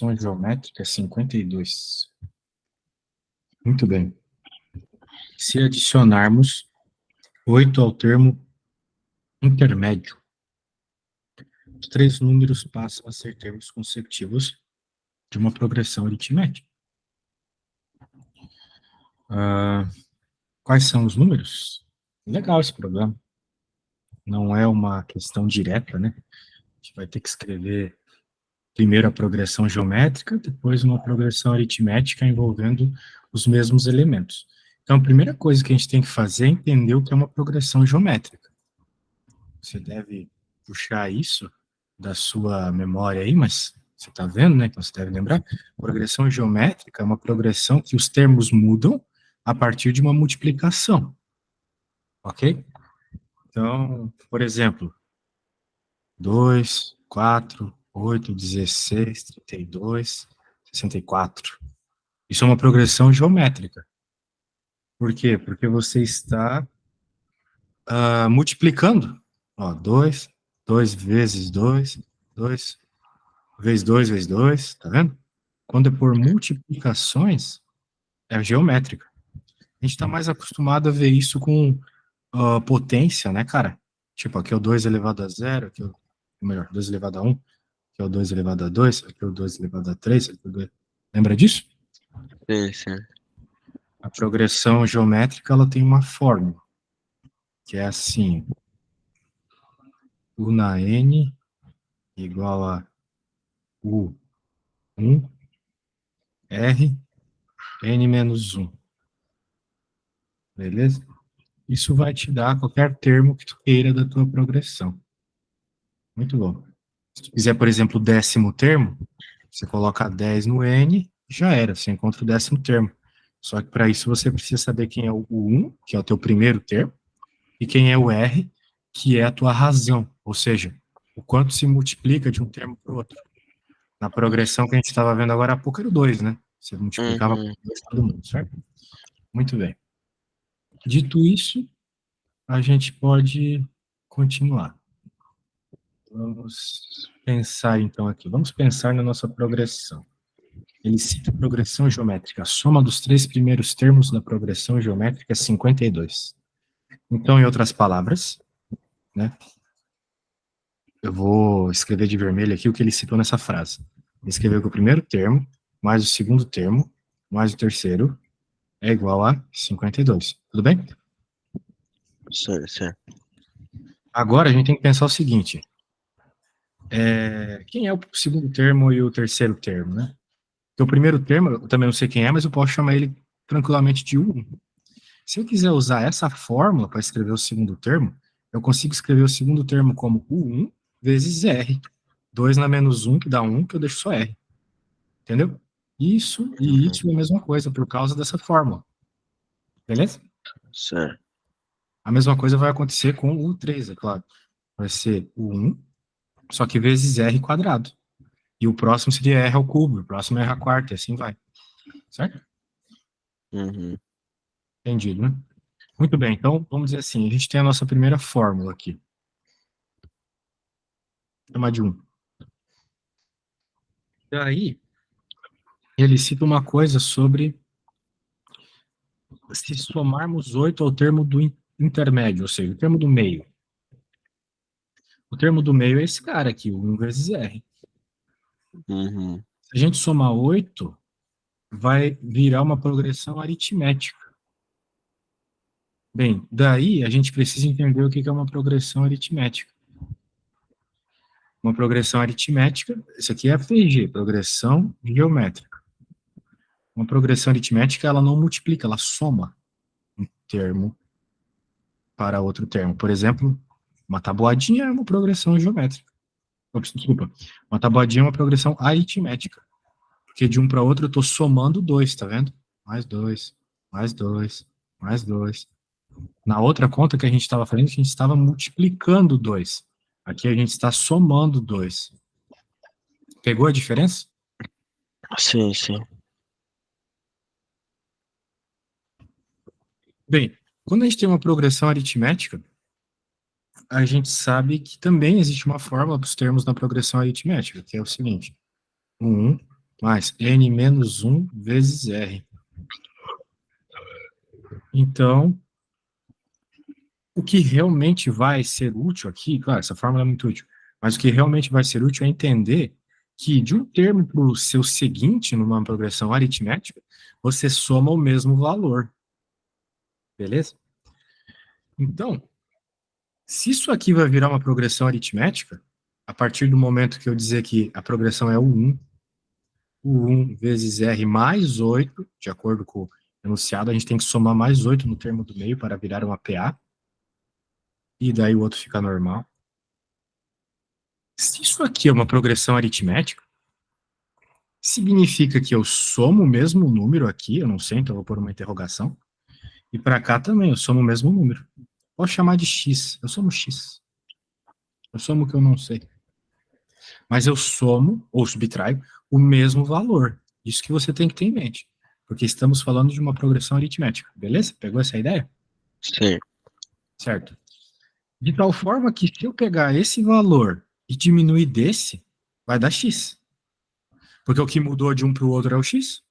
Progressão geométrica 52. Muito bem. Se adicionarmos 8 ao termo intermédio, os três números passam a ser termos consecutivos de uma progressão aritmética. Quais são os números? Legal esse problema. Não é uma questão direta, né? A gente vai ter que escrever primeiro a progressão geométrica, depois uma progressão aritmética envolvendo os mesmos elementos. Então, a primeira coisa que a gente tem que fazer é entender o que é uma progressão geométrica. Você deve puxar isso da sua memória aí, mas você está vendo, né? Então, você deve lembrar. Progressão geométrica é uma progressão que os termos mudam a partir de uma multiplicação. Ok? Então, por exemplo, 2, 4, 8, 16, 32, 64. Isso é uma progressão geométrica. Por quê? Porque você está multiplicando. Ó, 2, 2 vezes 2, 2 vezes 2 vezes 2, tá vendo? Quando é por multiplicações, é geométrica. A gente está mais acostumado a ver isso com potência, né, cara? Tipo, aqui é o 2 elevado a 0, aqui é o melhor, 2 elevado a 1, aqui é o 2 elevado a 2, aqui é o 2 elevado a 3, aqui é o 2... Lembra disso? Sim, sim. A progressão geométrica, ela tem uma fórmula, que é assim, U na N igual a U1 R N menos 1. Beleza? Isso vai te dar qualquer termo que tu queira da tua progressão. Muito bom. Se tu quiser, por exemplo, o décimo termo, você coloca 10 no N, já era, você encontra o décimo termo. Só que para isso você precisa saber quem é o 1, que é o teu primeiro termo, e quem é o R, que é a tua razão, ou seja, o quanto se multiplica de um termo para o outro. Na progressão que a gente estava vendo agora há pouco era o 2, né? Você multiplicava por 2 todo mundo, certo? Muito bem. Dito isso, a gente pode continuar. Vamos pensar então aqui. Vamos pensar na nossa progressão. Ele cita a progressão geométrica. A soma dos três primeiros termos da progressão geométrica é 52. Então, em outras palavras, né? Eu vou escrever de vermelho aqui o que ele citou nessa frase. Ele escreveu que o primeiro termo, mais o segundo termo, mais o terceiro, é igual a 52. Tudo bem? Sim, sim. Agora a gente tem que pensar o seguinte. Quem é o segundo termo e o terceiro termo, né? Porque o primeiro termo, eu também não sei quem é, mas eu posso chamar ele tranquilamente de U1. Se eu quiser usar essa fórmula para escrever o segundo termo, eu consigo escrever o segundo termo como U1 vezes R. 2 na menos 1, que dá 1, que eu deixo só R. Entendeu? Isso e isso é a mesma coisa, por causa dessa fórmula. Beleza? Certo. A mesma coisa vai acontecer com o 3, é claro. Vai ser o 1, só que vezes R quadrado. E o próximo seria R ao cubo, o próximo é R à quarta, e assim vai. Certo? Uhum. Entendido, né? Muito bem, então vamos dizer assim, a gente tem a nossa primeira fórmula aqui. Vou chamar de 1. Daí, ele cita uma coisa sobre se somarmos 8 ao termo do intermédio, ou seja, o termo do meio. O termo do meio é esse cara aqui, o 1 vezes R. Uhum. Se a gente somar 8, vai virar uma progressão aritmética. Bem, daí a gente precisa entender o que é uma progressão aritmética. Uma progressão aritmética, isso aqui é a PG, progressão geométrica. Uma progressão aritmética, ela não multiplica, ela soma um termo para outro termo. Por exemplo, uma tabuadinha é uma progressão geométrica. Desculpa, uma tabuadinha é uma progressão aritmética. Porque de um para outro eu estou somando 2, tá vendo? Mais 2, mais 2, mais 2. Na outra conta que a gente estava fazendo, a gente estava multiplicando 2. Aqui a gente está somando 2. Pegou a diferença? Sim, sim. Bem, quando a gente tem uma progressão aritmética, a gente sabe que também existe uma fórmula para os termos da progressão aritmética, que é o seguinte: o 1 mais N menos 1 vezes R. Então, o que realmente vai ser útil aqui, claro, essa fórmula é muito útil, mas o que realmente vai ser útil é entender que de um termo para o seu seguinte, numa progressão aritmética, você soma o mesmo valor. Beleza? Então, se isso aqui vai virar uma progressão aritmética, a partir do momento que eu dizer que a progressão é o 1 vezes R mais 8, de acordo com o enunciado, a gente tem que somar mais 8 no termo do meio para virar uma PA, e daí o outro fica normal. Se isso aqui é uma progressão aritmética, significa que eu somo o mesmo número aqui, eu não sei, então eu vou pôr uma interrogação, e para cá também eu somo o mesmo número. Posso chamar de X, eu somo X. Eu somo o que eu não sei. Mas eu somo, ou subtraio, o mesmo valor. Isso que você tem que ter em mente. Porque estamos falando de uma progressão aritmética, beleza? Pegou essa ideia? Sim. Certo. De tal forma que se eu pegar esse valor e diminuir desse, vai dar X. Porque o que mudou de um para o outro é o X.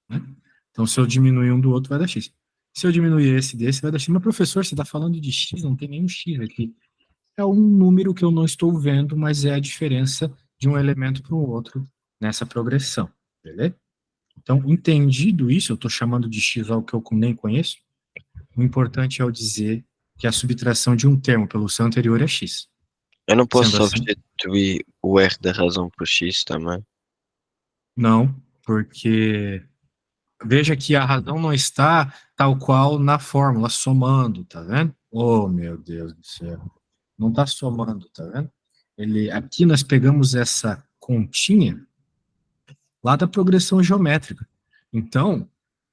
Né? Então, se eu diminuir um do outro, vai dar X. Se eu diminuir esse desse, vai dar X. Mas, professor, você está falando de X, não tem nenhum X aqui. É um número que eu não estou vendo, mas é a diferença de um elemento para o outro nessa progressão. Beleza? Então, entendido isso, eu estou chamando de X algo que eu nem conheço. O importante é eu dizer que a subtração de um termo pelo seu anterior é X. Eu não posso Sendo assim, substituir o R da razão por X também? não, porque veja que a razão não está tal qual na fórmula, somando, tá vendo? Oh, meu Deus do céu. Não está somando, tá vendo? Aqui nós pegamos essa continha lá da progressão geométrica. Então,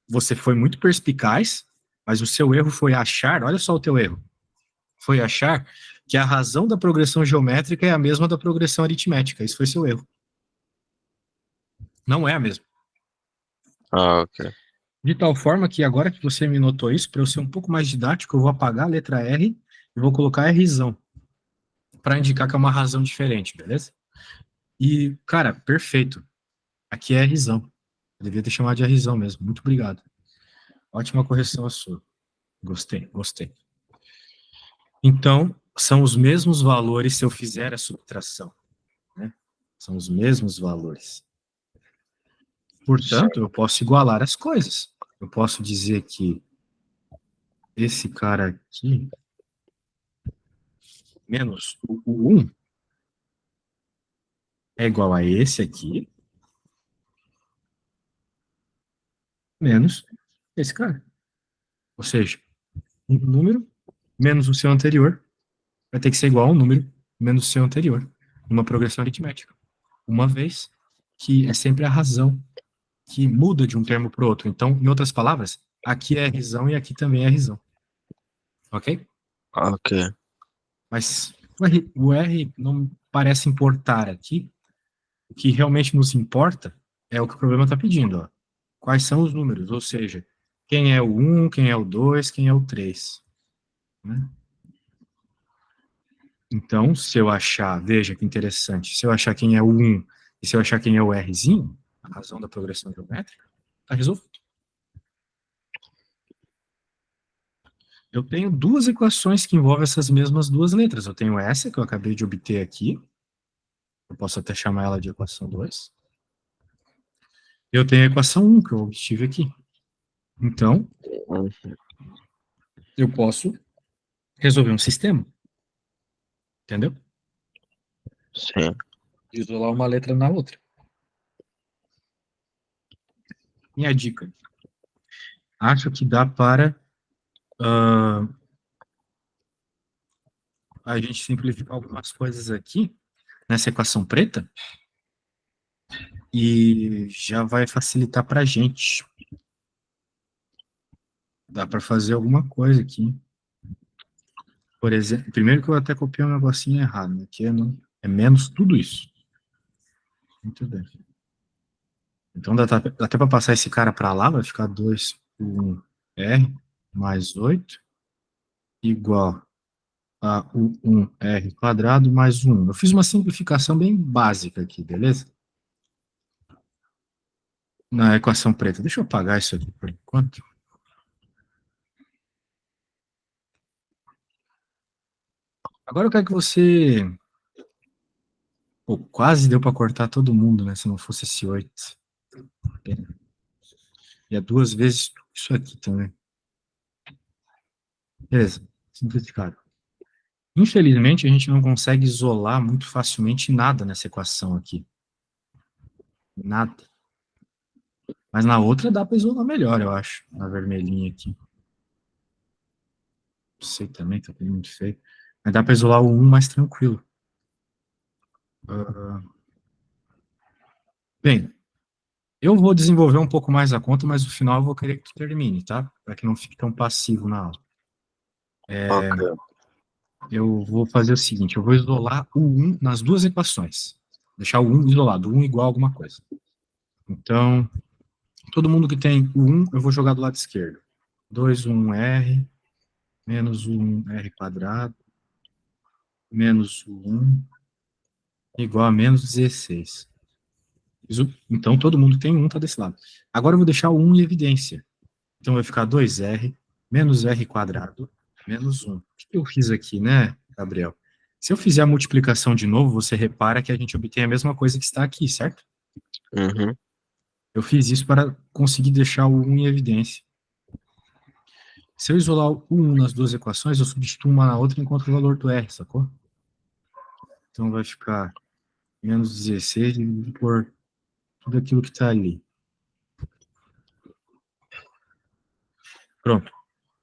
você foi muito perspicaz, mas o seu erro foi achar, olha só o teu erro, foi achar que a razão da progressão geométrica é a mesma da progressão aritmética. Isso foi seu erro. Não é a mesma. Ah, ok. De tal forma que agora que você me notou isso, para eu ser um pouco mais didático, eu vou apagar a letra R e vou colocar Rzão, para indicar que é uma razão diferente, beleza? E, cara, perfeito. Aqui é Rzão. Eu devia ter chamado de Rzão mesmo. Muito obrigado. Ótima correção a sua. Gostei, gostei. Então, são os mesmos valores se eu fizer a subtração. Né? São os mesmos valores. Portanto, eu posso igualar as coisas. Eu posso dizer que esse cara aqui, menos o 1, é igual a esse aqui, menos esse cara. Ou seja, um número menos o seu anterior vai ter que ser igual a um número menos o seu anterior, numa progressão aritmética. Uma vez que é sempre a razão que muda de um termo para o outro. Então, em outras palavras, aqui é risão e aqui também é risão. Ok? Ok. Mas o R não parece importar aqui. O que realmente nos importa é o que o problema está pedindo. Ó. Quais são os números? Ou seja, quem é o 1, quem é o 2, quem é o 3. Né? Então, se eu achar, veja que interessante, se eu achar quem é o 1 e se eu achar quem é o Rzinho, a razão da progressão geométrica, está resolvido. Eu tenho duas equações que envolvem essas mesmas duas letras. Eu tenho essa, que eu acabei de obter aqui. Eu posso até chamar ela de equação 2. Eu tenho a equação 1, que eu obtive aqui. Então, eu posso resolver um sistema. Entendeu? Sim. Isolar uma letra na outra. Minha dica. Acho que dá para a gente simplificar algumas coisas aqui nessa equação preta e já vai facilitar para a gente. Dá para fazer alguma coisa aqui. Por exemplo, primeiro que eu até copiei um negocinho errado, né? Que é menos tudo isso. Muito bem. Então dá até para passar esse cara para lá, vai ficar 2 por 1 R mais 8 igual a U1R quadrado mais 1. Eu fiz uma simplificação bem básica aqui, beleza? na equação preta. Deixa eu apagar isso aqui por enquanto. Agora eu quero que você. Pô, quase deu para cortar todo mundo, né? Se não fosse esse 8. E é duas vezes isso aqui também. Beleza, simplificado. Infelizmente, a gente não consegue isolar muito facilmente nada nessa equação aqui. Nada. Mas na outra dá para isolar melhor, eu acho. Na vermelhinha aqui. Não sei também, tá muito feio. Mas dá para isolar o 1 mais tranquilo. Ah, bem, eu vou desenvolver um pouco mais a conta, mas no final eu vou querer que tu termine, tá? Para que não fique tão passivo na aula. Ok, Eu vou fazer o seguinte, eu vou isolar o 1 nas duas equações. Deixar o 1 isolado, o 1 igual a alguma coisa. Então, todo mundo que tem o 1, eu vou jogar do lado esquerdo. 2, 1R, menos o 1R quadrado, menos o 1, igual a menos 16. Então, todo mundo que tem 1 está desse lado. Agora eu vou deixar o 1 em evidência. Então, vai ficar 2R, menos R quadrado, menos 1. O que eu fiz aqui, né, Gabriel? Se eu fizer a multiplicação de novo, você repara que a gente obtém a mesma coisa que está aqui, certo? uhum, Eu fiz isso para conseguir deixar o 1 em evidência. Se eu isolar o 1 nas duas equações, eu substituo uma na outra e encontro o valor do R, sacou? Então vai ficar menos 16 dividido por tudo aquilo que está ali. Pronto.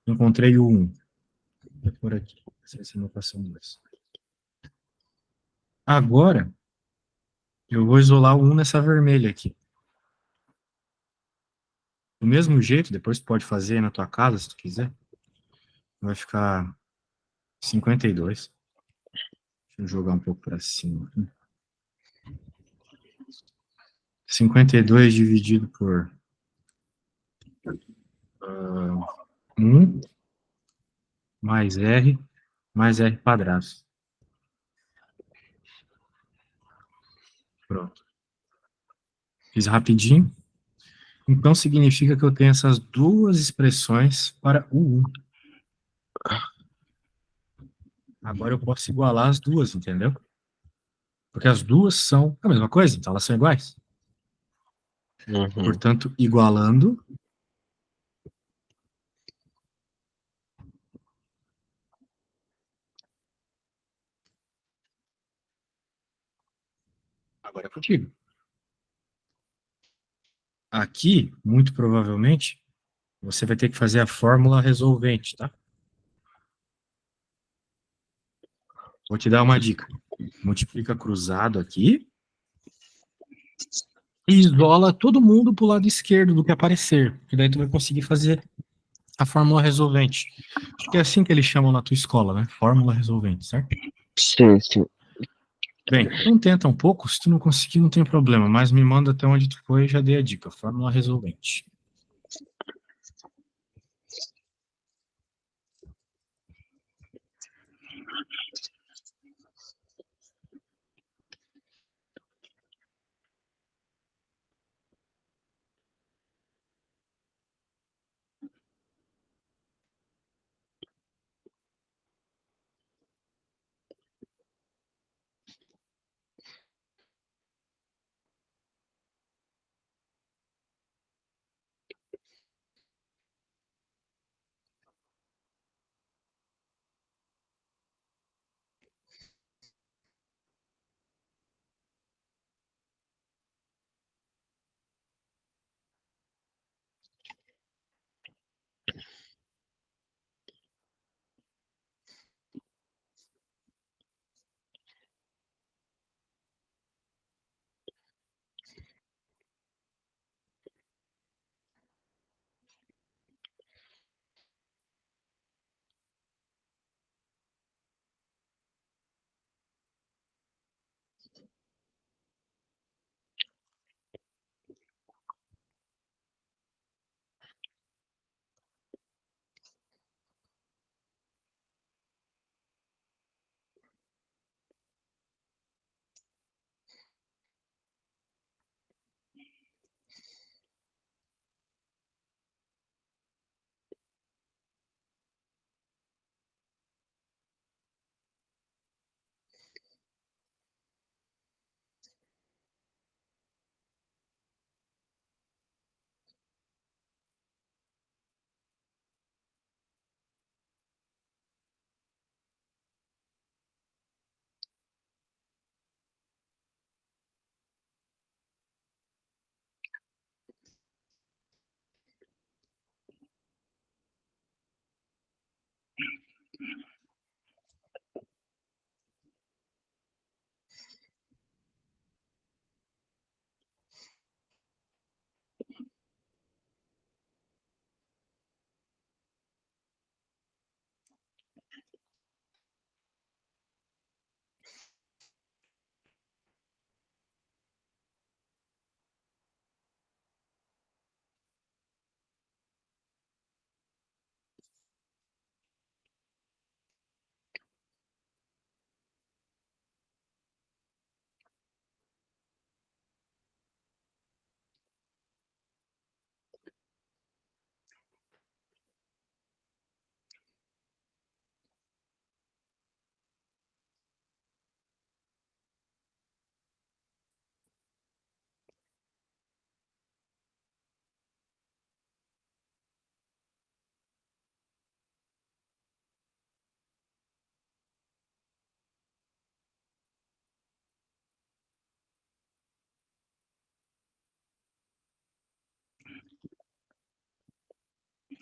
Encontrei o 1. Vou por aqui. Essa vai ser a minha equação 2. Agora, eu vou isolar o 1 nessa vermelha aqui. Do mesmo jeito, depois tu pode fazer aí na tua casa, se tu quiser. Vai ficar 52. Deixa eu jogar um pouco para cima. 52 dividido por 1 mais R quadrado. Pronto. Fiz rapidinho. Então significa que eu tenho essas duas expressões para o 1. Agora eu posso igualar as duas, entendeu? Porque as duas são a mesma coisa, então elas são iguais. uhum. Portanto, igualando, agora é contigo. Aqui, muito provavelmente, você vai ter que fazer a fórmula resolvente, tá? Vou te dar uma dica. Multiplica cruzado aqui e isola todo mundo para o lado esquerdo do que aparecer, que daí tu vai conseguir fazer a fórmula resolvente. Acho que é assim que eles chamam na tua escola, né? Fórmula resolvente, certo? Sim, sim. Bem, então tenta um pouco, se tu não conseguir não tem problema, mas me manda até onde tu foi e já dei a dica, fórmula resolvente.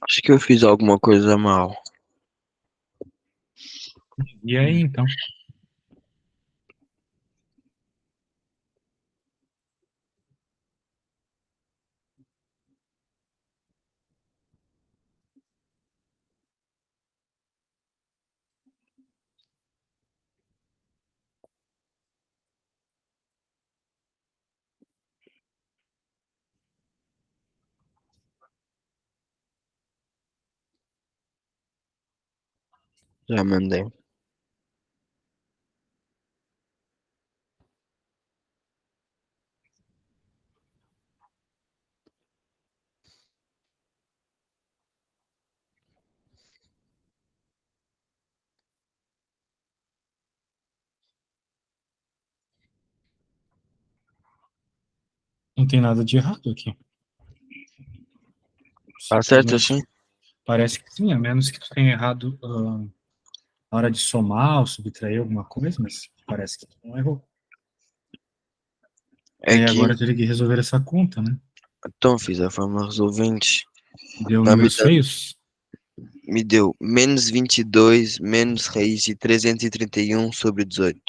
Acho que eu fiz alguma coisa mal. E aí, então? Já mandei. Não tem nada de errado aqui. Tá certo Simplesmente assim? parece que sim, a menos que tu tenha errado na hora de somar ou subtrair alguma coisa, mas parece que tu não errou. E É aí que agora eu teria que resolver essa conta, né? então fiz a fórmula resolvente. Deu Tá me números dando, feios? me deu menos 22 menos raiz de 331 sobre 18.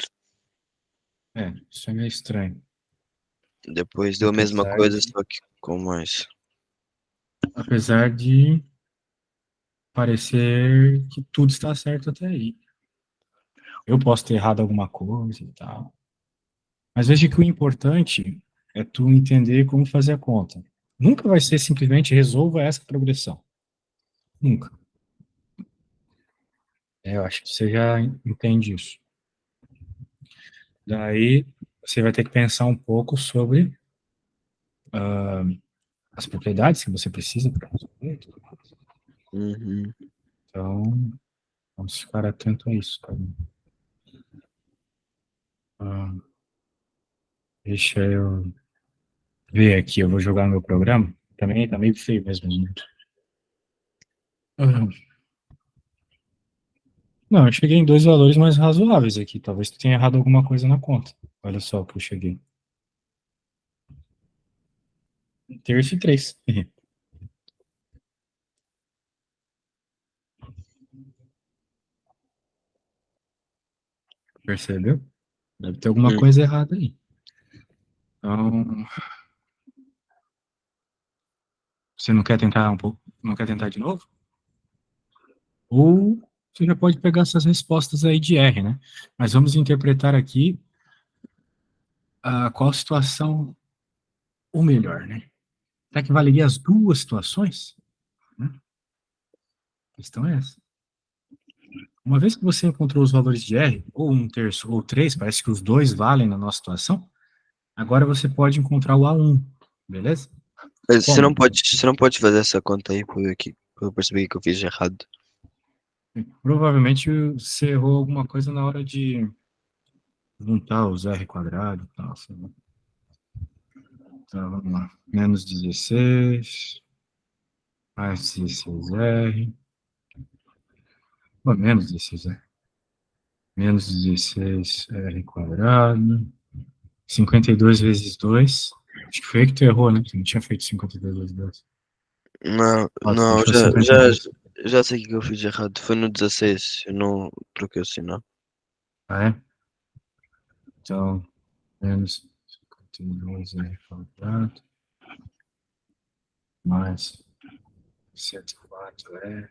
É, isso é meio estranho. Depois deu a mesma Apesar coisa, de, só que com mais. apesar de parecer que tudo está certo até aí. Eu posso ter errado alguma coisa e tal. Mas veja que o importante é tu entender como fazer a conta. Nunca vai ser simplesmente resolva essa progressão. Nunca. Eu acho que você já entende isso. Daí você vai ter que pensar um pouco sobre as propriedades que você precisa para resolver. Uhum. Então, vamos ficar atento a isso, cara. Ah, deixa eu ver aqui, eu vou jogar no meu programa. Também tá meio feio mesmo. Né? Ah, não, eu cheguei em dois valores mais razoáveis aqui. Talvez tu tenha errado alguma coisa na conta. Olha só o que eu cheguei. Terço e três. Percebeu? Deve ter alguma Hum. coisa errada aí. Então, você não quer tentar um pouco? Não quer tentar de novo? Ou você já pode pegar essas respostas aí de R, né? Mas vamos interpretar aqui qual situação ou melhor, né? Será que valeria as duas situações? Né? A questão é essa. Uma vez que você encontrou os valores de R, ou um terço ou três, parece que os dois valem na nossa situação, agora você pode encontrar o A1, beleza? Mas Como? você não pode fazer essa conta aí pra eu perceber que eu fiz errado. Provavelmente você errou alguma coisa na hora de juntar os R quadrado e tal. Assim. Então, vamos lá. Menos 16, mais 16R. Bom, menos 16R. Menos 16R quadrado. 52 vezes 2. Acho que foi aí que tu errou, né? Tu não tinha feito 52 vezes 2. Não, Ah, tu não, deixou 52. já sei o que eu fiz errado. Foi no 16, eu não troquei o sinal. Ah, é? Então, menos 52R quadrado. Mais 104R.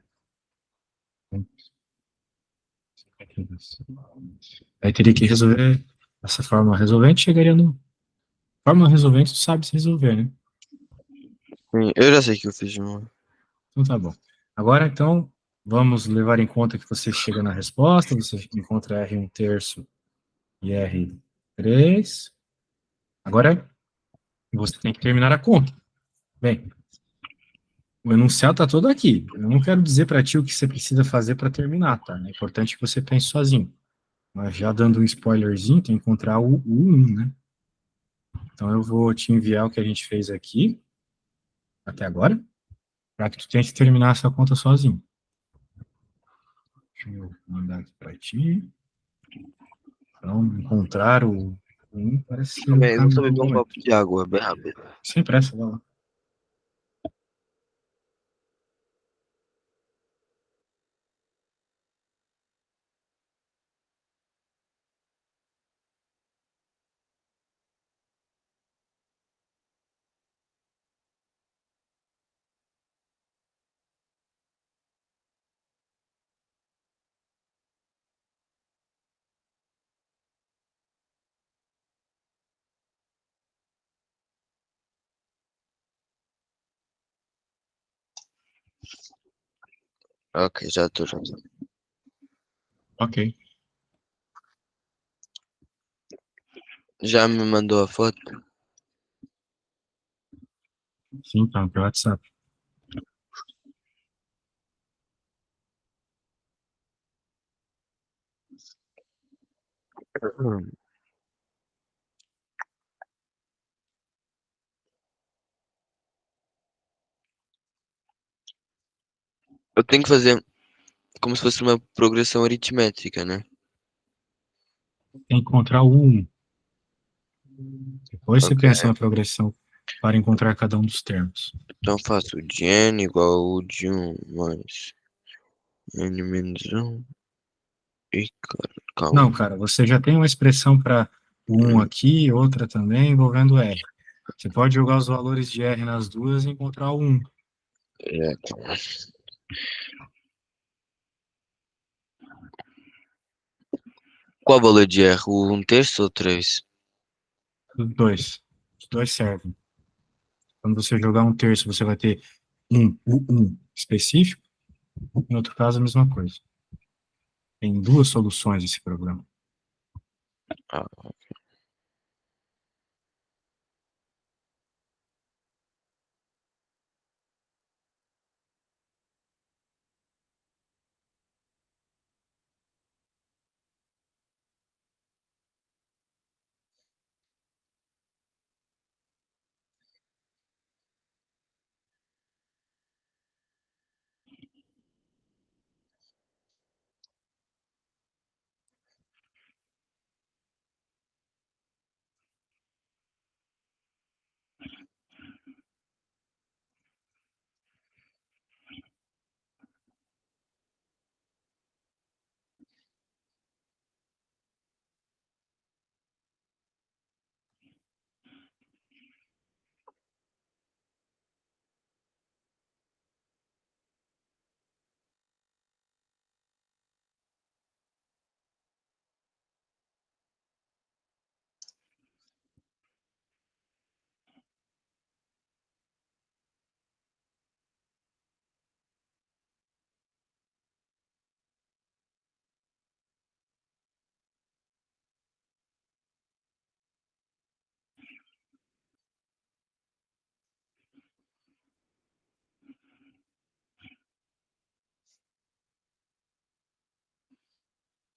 Aí teria que resolver essa forma resolvente, chegaria no. Forma resolvente, tu sabe se resolver, né? Sim, eu já sei que eu fiz mal. Então tá bom. Agora, então, vamos levar em conta que você chega na resposta, você encontra R um terço e R3. Agora, você tem que terminar a conta. Bem, o enunciado está todo aqui. Eu não quero dizer para ti o que você precisa fazer para terminar, tá? É importante que você pense sozinho. Mas já dando um spoilerzinho, tem que encontrar o 1, né? Então eu vou te enviar o que a gente fez aqui, até agora, para que tu tente terminar essa conta sozinho. Deixa eu mandar aqui para ti. Então, encontrar o 1 parece ser Calma o aí, eu vou só caminho beber um copo correto. de água, bem rápido. Sem pressa, vai lá. Ok, já estou, já estou. Ok. Já me mandou a foto? Sim, tá no teu WhatsApp. Hum. Eu tenho que fazer como se fosse uma progressão aritmética, né? Tem que encontrar o 1. Depois você Ok. pensa na progressão para encontrar cada um dos termos. Então faço o de n igual ao de 1 mais n menos 1. Ih, cara, calma. Não, cara, você já tem uma expressão para o 1 aqui, outra também envolvendo R. Você pode jogar os valores de R nas duas e encontrar o 1. É, calma. Qual o valor de r? O 1/3 ou 3? Os dois. Os dois servem. Quando você jogar um terço, você vai ter o 1 específico. Em outro caso, a mesma coisa. Tem duas soluções esse problema. Ah,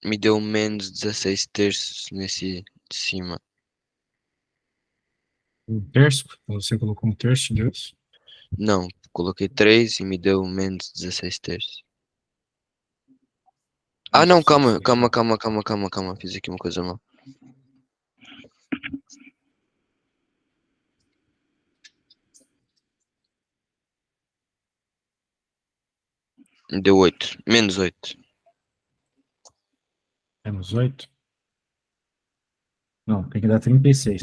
me deu menos 16 terços nesse de cima. Um terço, você colocou um terço, Deus. Não, coloquei 3 e me deu menos 16 terços. Ah, não, Isso, calma, calma, fechou. calma, calma, calma, calma. Fiz aqui uma coisa mal. Me deu 8, menos 8. Menos 8. Não, tem que dar 36.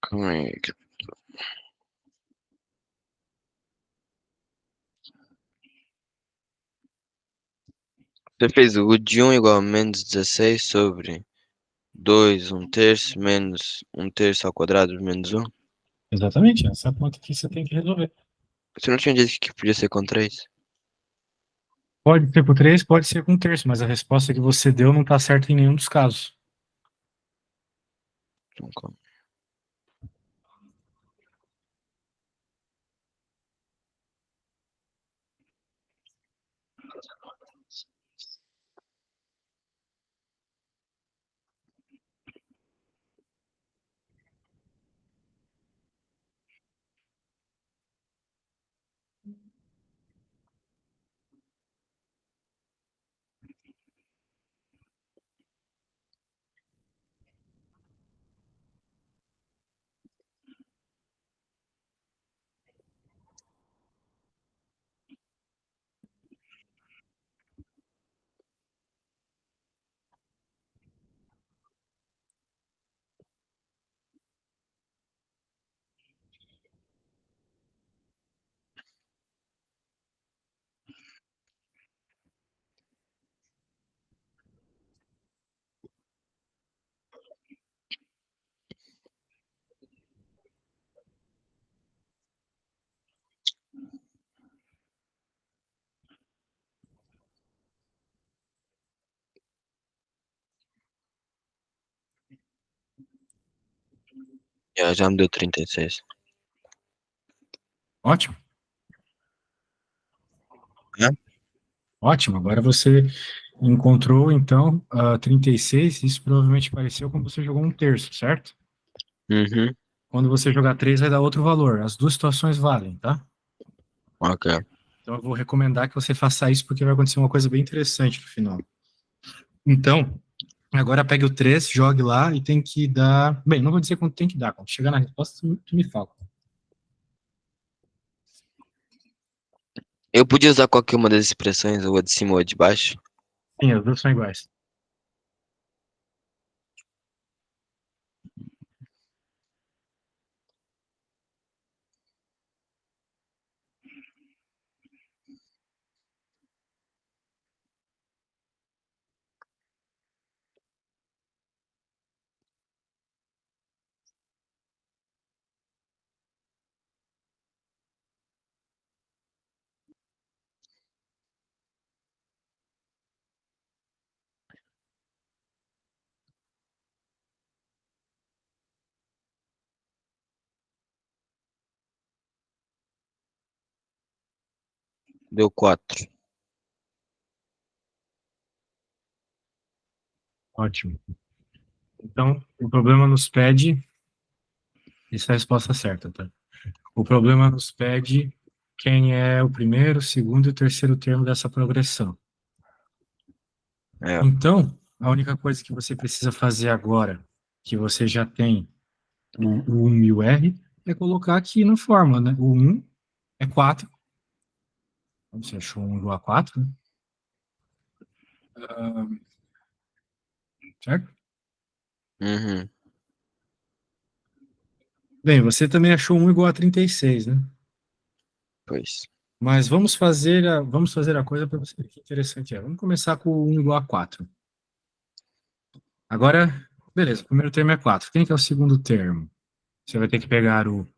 Calma aí. Você fez o de 1 igual a menos 16 sobre 2 1/3 menos 1/3 ao quadrado menos 1. Exatamente, essa é a conta que você tem que resolver. Você não tinha dito que podia ser com 3? Pode ser com 3, pode ser com um terço, mas a resposta que você deu não está certa em nenhum dos casos. Então, calma. Já me deu 36. Ótimo, Hã? ótimo. Agora você encontrou, então, 36. Isso provavelmente pareceu como você jogou um terço, certo? Uhum. Quando você jogar 3, vai dar outro valor. As duas situações valem, tá? Ok. Então, eu vou recomendar que você faça isso porque vai acontecer uma coisa bem interessante no final. Então, agora pegue o 3, jogue lá e tem que dar. Bem, não vou dizer quanto tem que dar. Quando chegar na resposta, tu me fala. Eu podia usar qualquer uma das expressões, ou a de cima ou a de baixo? Sim, as duas são iguais. Deu 4. Ótimo. Então, o problema nos pede. Isso é a resposta certa, tá? O problema nos pede quem é o primeiro, o segundo e o terceiro termo dessa progressão. É. Então, a única coisa que você precisa fazer agora, que você já tem o 1 e o R, é colocar aqui na fórmula, né? O 1 é 4. Você achou 1 igual a 4, né? Certo? Uhum. Bem, você também achou 1 igual a 36, né? Pois. Mas vamos fazer a coisa para você ver que interessante é. Vamos começar com o 1 igual a 4. Agora, beleza, o primeiro termo é 4. Quem que é o segundo termo? Você vai ter que pegar o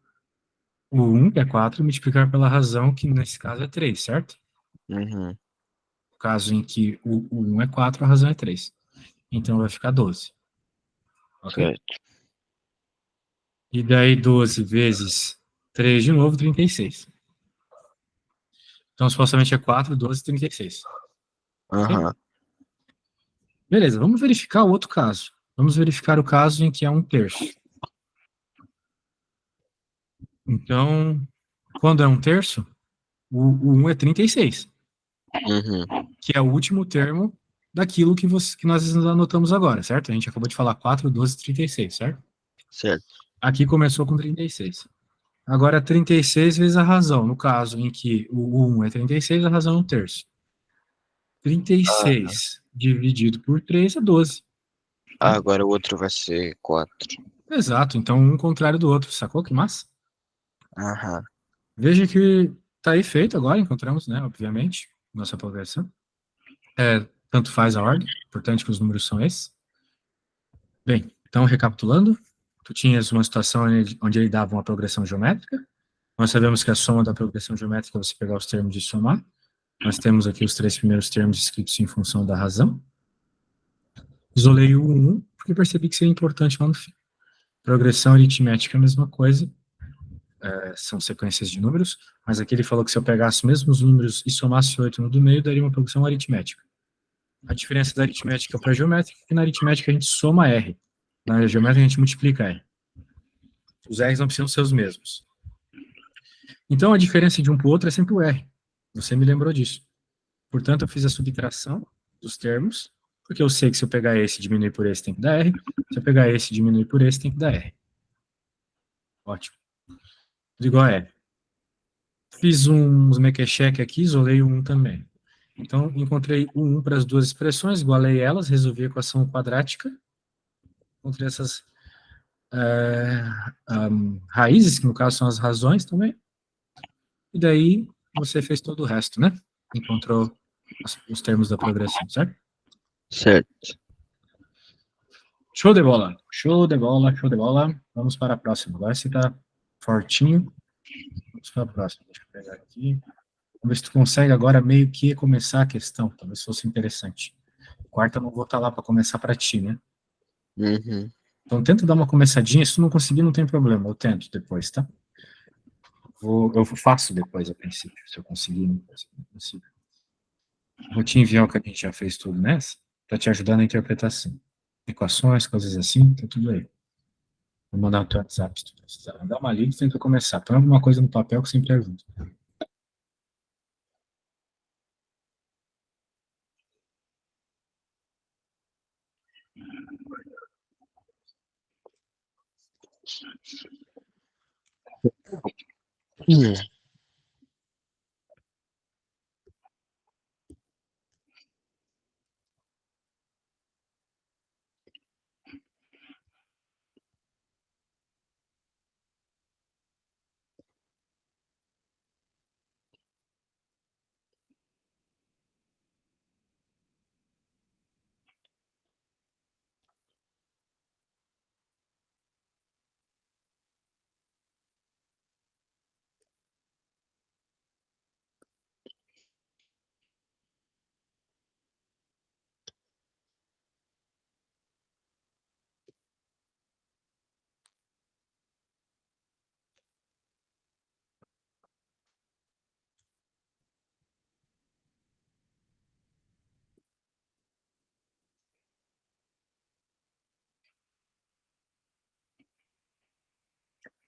1, que é 4, e multiplicar pela razão, que nesse caso é 3, certo? Uhum. No caso em que o 1 é 4, a razão é 3. Então vai ficar 12. Ok? Certo. E daí 12 vezes 3 de novo, 36. Então supostamente é 4, 12, 36. Ok? Aham. Beleza, vamos verificar o outro caso. Vamos verificar o caso em que é um terço. Então, quando é um terço, o 1 é 36, Uhum. que é o último termo daquilo que nós anotamos agora, certo? A gente acabou de falar 4, 12, 36, certo? Certo. Aqui começou com 36. Agora, 36 vezes a razão, no caso em que o 1 é 36, a razão é um terço. Ah, 36 dividido por 3 é 12. Né? agora o outro vai ser 4. Exato, então um contrário do outro, sacou? Que massa? Aham. Veja que está aí feito agora, encontramos, né, obviamente, nossa progressão. Tanto faz a ordem, importante que os números são esses. Bem, então recapitulando, tu tinhas uma situação onde ele dava uma progressão geométrica. Nós sabemos que a soma da progressão geométrica é você pegar os termos e somar. Nós temos aqui os 3 primeiros termos escritos em função da razão. Isolei o 1, porque percebi que seria importante lá no fim. Progressão aritmética é a mesma coisa, são sequências de números, mas aqui ele falou que se eu pegasse os mesmos números e somasse 8 no do meio, daria uma progressão aritmética. A diferença da aritmética para a geométrica é que na aritmética a gente soma R, na geométrica a gente multiplica R. Os R's não precisam ser os mesmos. Então a diferença de um para o outro é sempre o R. Você me lembrou disso. Portanto, eu fiz a subtração dos termos, porque eu sei que se eu pegar esse e diminuir por esse tem que dar R, se eu pegar esse e diminuir por esse tem que dar R. Ótimo. Tudo igual a R. Fiz uns mequetrefe aqui, isolei o 1 também. Então, encontrei o 1 para as duas expressões, igualei elas, resolvi a equação quadrática, encontrei essas raízes, que no caso são as razões também, e daí você fez todo o resto, né? Encontrou os termos da progressão, certo? Certo. Show de bola, show de bola, show de bola. Vamos para a próxima. Agora você está fortinho. Vamos para a próxima. Deixa eu pegar aqui. Vamos ver se tu consegue agora meio que começar a questão. Talvez fosse interessante. Quarta eu não vou estar lá para começar para ti, né? Uhum. Então, tenta dar uma começadinha. Se tu não conseguir, não tem problema. Eu tento depois, tá? Eu faço depois, a princípio. Se eu conseguir, não consigo. Vou te enviar o que a gente já fez tudo nessa, para te ajudar na interpretação. Equações, coisas assim, tá tudo aí. Vou mandar no teu WhatsApp se tu precisar. Dá uma lida e tenta começar. Põe alguma coisa no papel que sempre ajuda. Hum.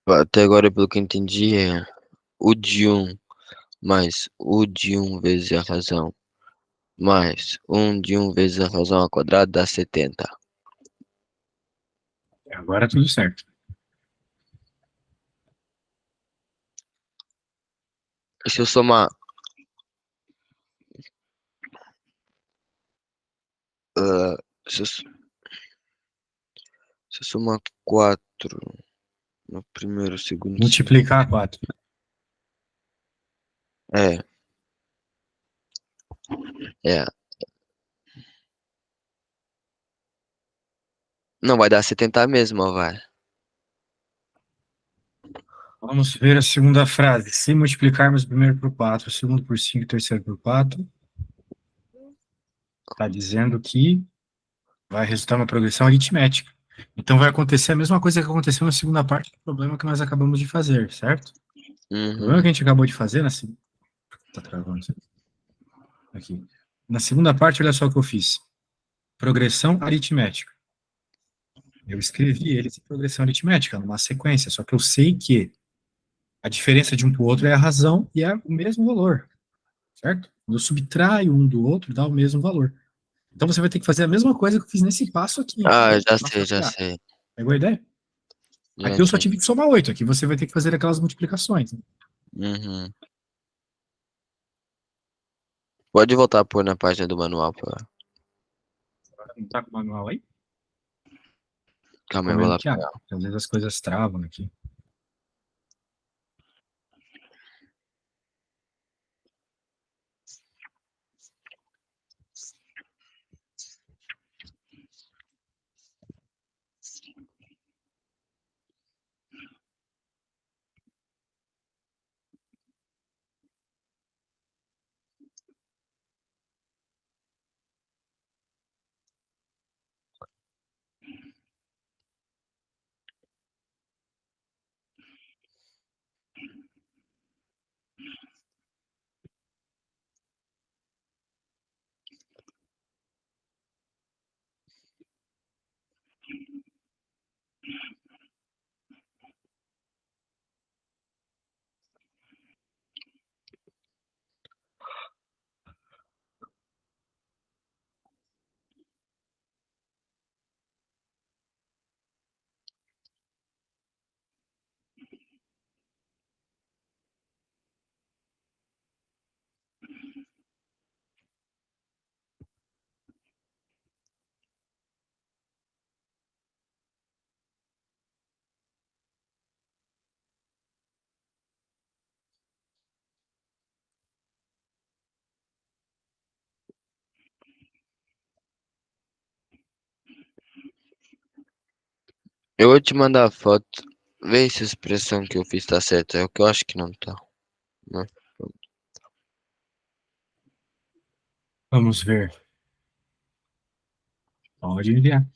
Até agora, pelo que eu entendi, é o de um mais o de um vezes a razão mais um de um vezes a razão ao quadrado dá 70. Agora tudo certo. Se eu somar, ah, se eu, se eu somar 4 no primeiro, segundo, Multiplicar 4. é, é, não vai dar 70 mesmo, ó, vai. Vamos ver a segunda frase. Se multiplicarmos o primeiro por 4, o segundo por 5, o terceiro por 4, está dizendo que vai resultar uma progressão aritmética. Então vai acontecer a mesma coisa que aconteceu na segunda parte do problema que nós acabamos de fazer, certo? O problema Uhum. que a gente acabou de fazer na segunda. Tá travando isso aqui. Na segunda parte, olha só o que eu fiz. Progressão aritmética. Eu escrevi eles em progressão aritmética, numa sequência, só que eu sei que a diferença de um para o outro é a razão e é o mesmo valor, certo? Quando eu subtraio um do outro, dá o mesmo valor. Então você vai ter que fazer a mesma coisa que eu fiz nesse passo aqui, Ah, entendeu? já Só sei, já fatoriar. sei. Pegou a ideia? Já Aqui eu só entendi. tive que somar 8. Aqui você vai ter que fazer aquelas multiplicações, né? Uhum. Pode voltar a pôr na página do manual, pra... Não tá com o manual aí? Calma aí, eu vou Recomendo lá que haja. pegar. Às vezes as coisas travam aqui. Eu vou te mandar a foto. Vê se a expressão que eu fiz tá certa. É o que eu acho que não tá. Né? Vamos ver. Pode enviar.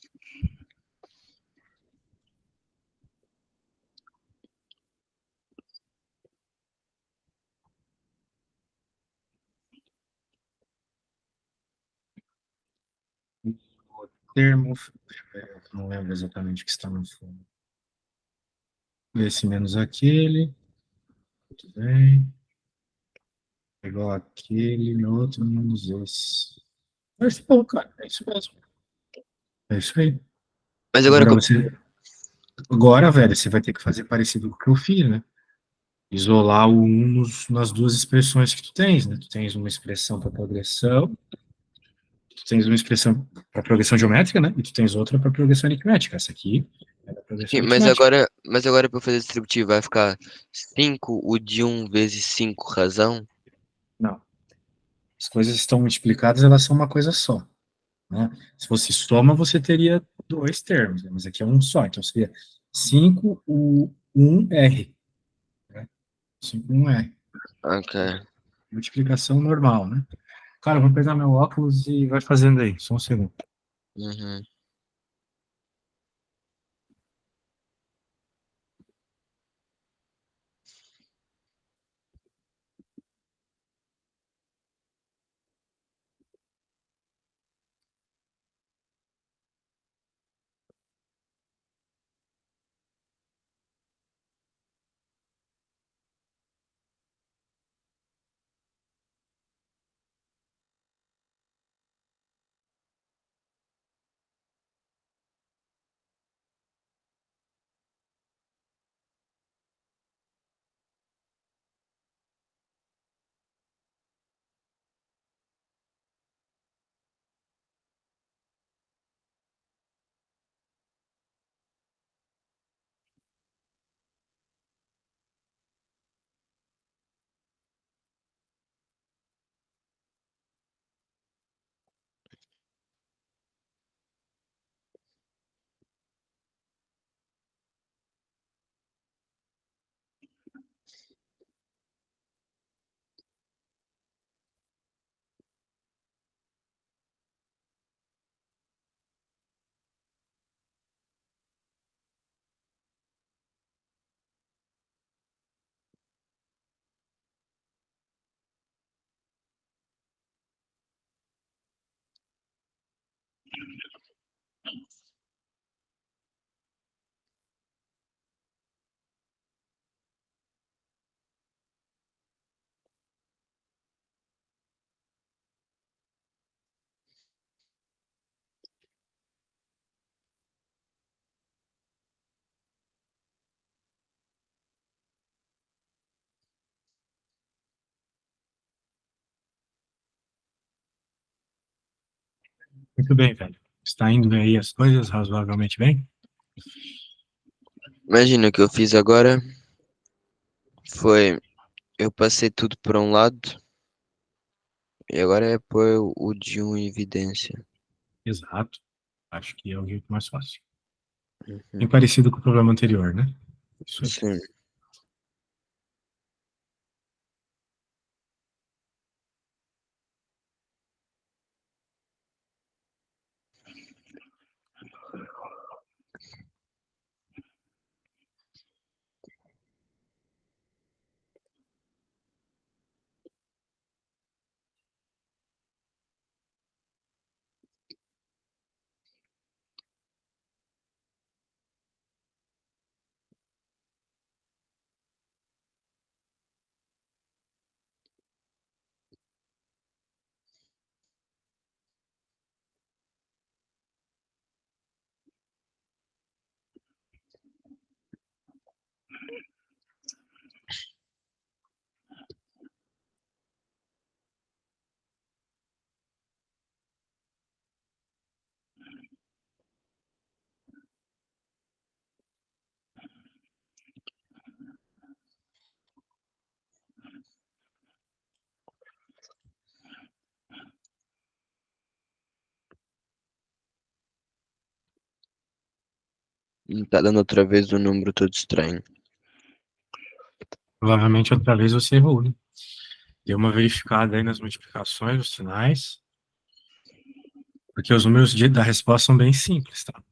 termo, não lembro exatamente o que está no fundo. Esse menos aquele, tudo bem. Igual aquele, outro menos esse. Mas, pô, cara, é isso mesmo. É isso aí. Mas agora Agora que eu... você, agora, velho, você vai ter que fazer parecido com o que eu fiz, né? Isolar o um nas duas expressões que tu tens, né? Tu tens uma expressão para progressão, tu tens uma expressão para progressão geométrica, né? E tu tens outra para progressão aritmética. Essa aqui é da progressão Sim, aritmética. mas agora para fazer distributivo vai ficar 5 o de um vezes 5 razão? Não. As coisas estão multiplicadas, elas são uma coisa só, né? Se fosse soma, você teria dois termos, né? Mas aqui é um só. Então seria 5 o 1R, né? 5 1R. Ok. Multiplicação normal, né? Cara, eu vou pegar meu óculos e vai fazendo aí, só um segundo. Uhum. Muito bem, velho. Está indo aí as coisas razoavelmente bem? Imagina o que eu fiz agora foi eu passei tudo para um lado e agora é pôr o de um em evidência. Exato. Acho que é o jeito mais fácil. Bem Uhum. parecido com o problema anterior, né? Isso aí. Sim. Tá dando outra vez um número todo estranho. Provavelmente outra vez você errou, né? Deu uma verificada aí nas multiplicações, os sinais, porque os números da resposta são bem simples, tá?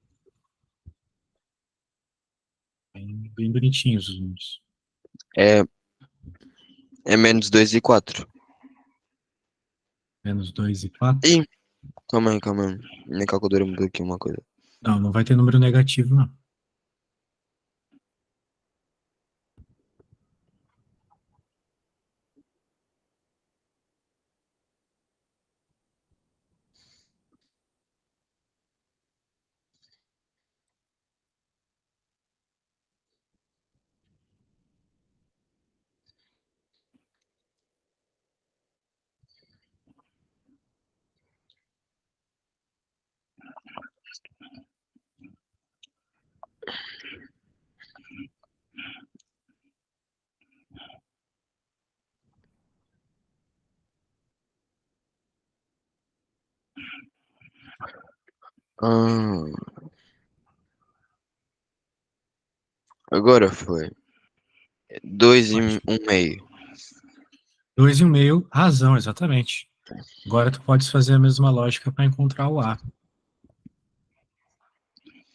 Bem bonitinhos os números. É, é menos 2 e 4. Menos 2 e 4. Ih, Calma aí. Minha calculadora mudou aqui uma coisa. Não, não vai ter número negativo, não. Ah, agora foi. Dois e Pode. um meio. 2,5, razão, exatamente. Agora tu podes fazer a mesma lógica para encontrar o A.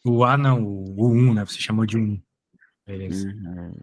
O A não, o 1, né? Você chamou de 1. Beleza. Uhum.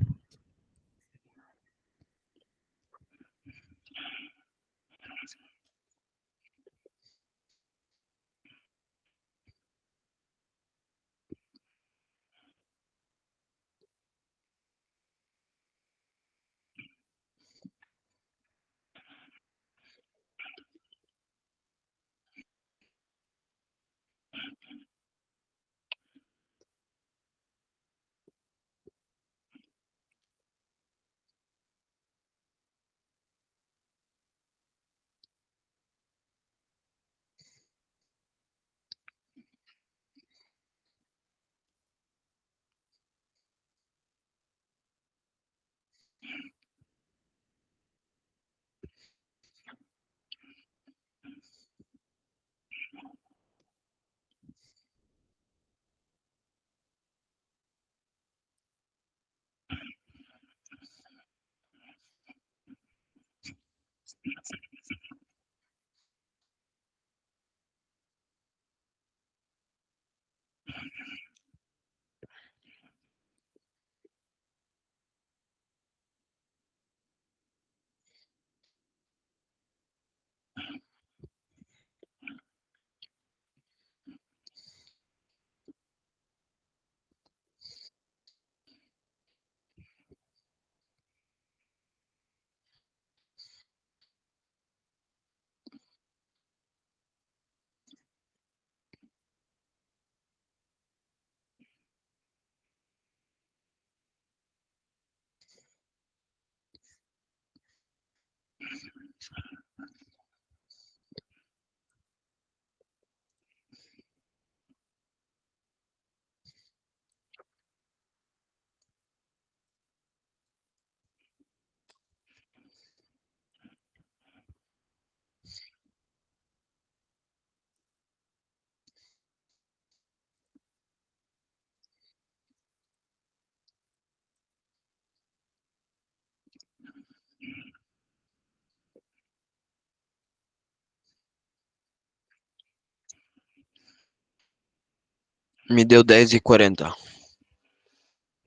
Me deu 10,40.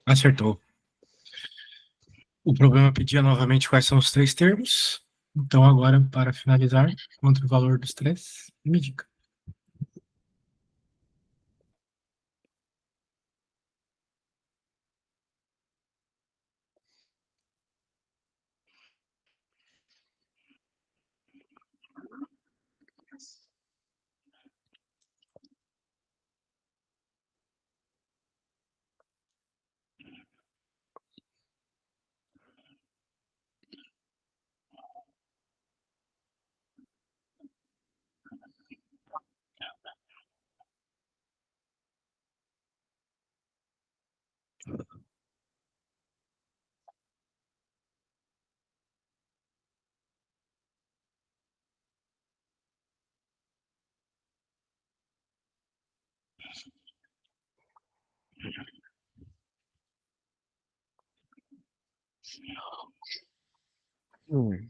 Acertou. O problema pedia novamente quais são os três termos. Então, agora, para finalizar, contra o valor dos três, me diga. Hum.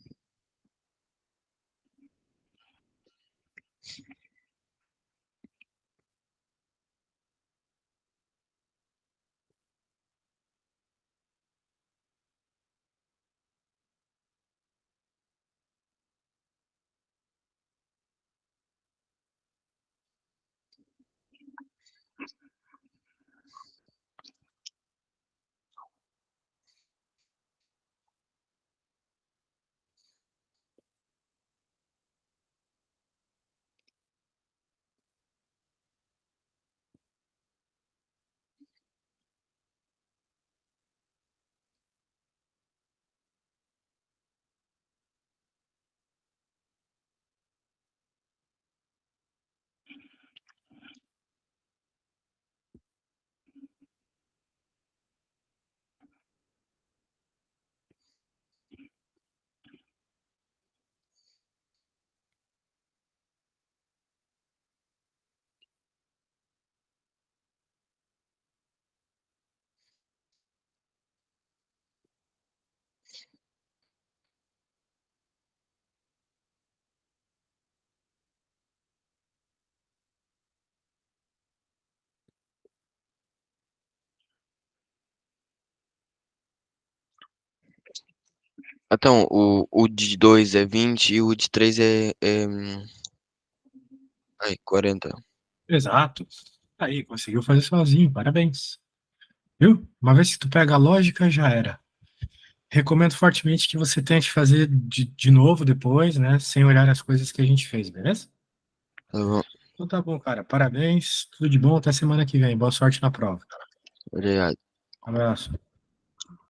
Então, o de 2 é 20 e o de 3 ai, 40. Exato. Aí, conseguiu fazer sozinho, parabéns. Viu? Uma vez que tu pega a lógica, já era. Recomendo fortemente que você tente fazer de novo depois, né? Sem olhar as coisas que a gente fez, beleza? Tá bom. Então tá bom, cara. Parabéns, tudo de bom, até semana que vem. Boa sorte na prova. Obrigado. Abraço.